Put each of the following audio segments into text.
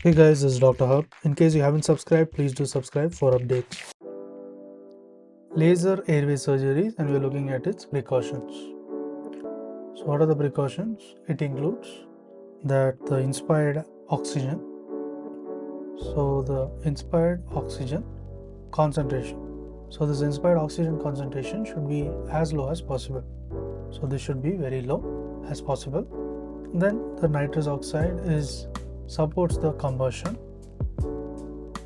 Hey guys, this is Dr. Hub. In case you haven't subscribed, please do subscribe for updates. Laser airway surgeries, and we're looking at its precautions. So what are the precautions? It includes that the inspired oxygen. So the inspired oxygen concentration. So this inspired oxygen concentration should be as low as possible. So this should be very low as possible. Then the nitrous oxide supports the combustion.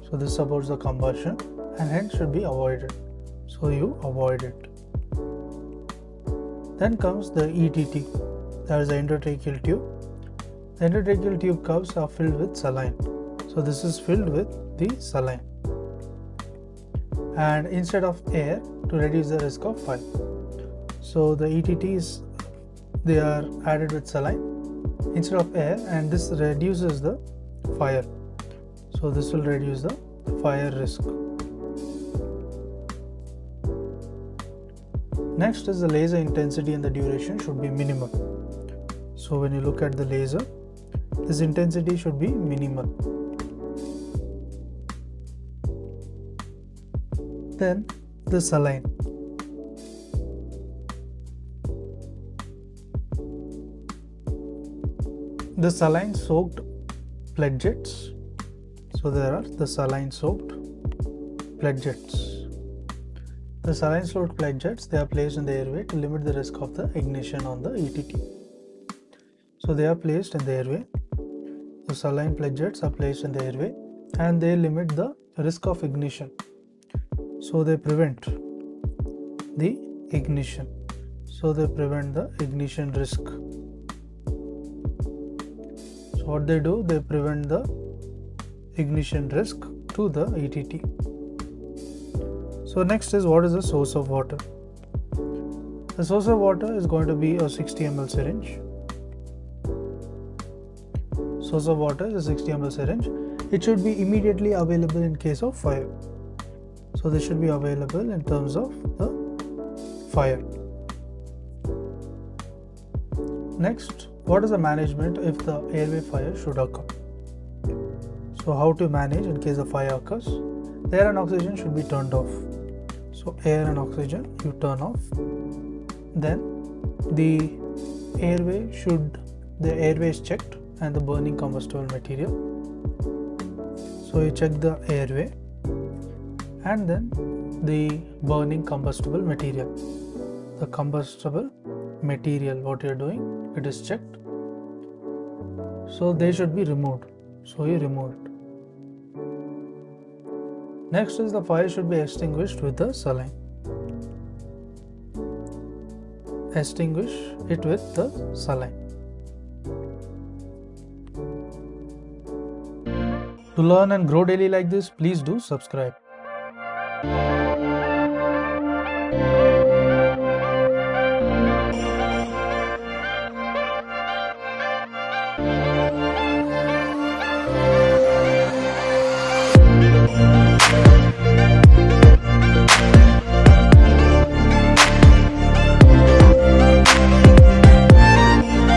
So this supports the combustion and hence should be avoided. So you avoid it. Then comes the ETT, that is the endotracheal tube. The endotracheal tube cups are filled with saline. So this is filled with the saline. And instead of air, to reduce the risk of fire. So the ETTs, they are added with saline instead of air, and this reduces the fire. So this will reduce the fire risk. Next is the laser intensity, and the duration should be minimal. So when you look at the laser, this intensity should be minimal. Then the saline. The saline soaked blood jets. So there are the saline soaked blood jets. The saline soaked blood jets, they are placed in the airway to limit the risk of the ignition on the ETT. So they are placed in the airway. The saline blood jets are placed in the airway and they limit the risk of ignition. So they prevent the ignition. So they prevent the ignition risk. So what they do, they prevent the ignition risk to the ETT. So next is, what is the source of water? The source of water is going to be a 60 ml syringe. Source of water is a 60 ml syringe. It should be immediately available in case of fire. So this should be available in terms of the fire. Next, what is the management if the airway fire should occur? So how to manage in case the fire occurs? The air and oxygen should be turned off. So air and oxygen you turn off. Then the airway is checked and the burning combustible material. So you check the airway and then the burning combustible material. The combustible material, what you are doing, it is checked. So they should be removed. So you remove it. Next is, the fire should be extinguished with the saline. Extinguish it with the saline. To learn and grow daily like this, please do subscribe.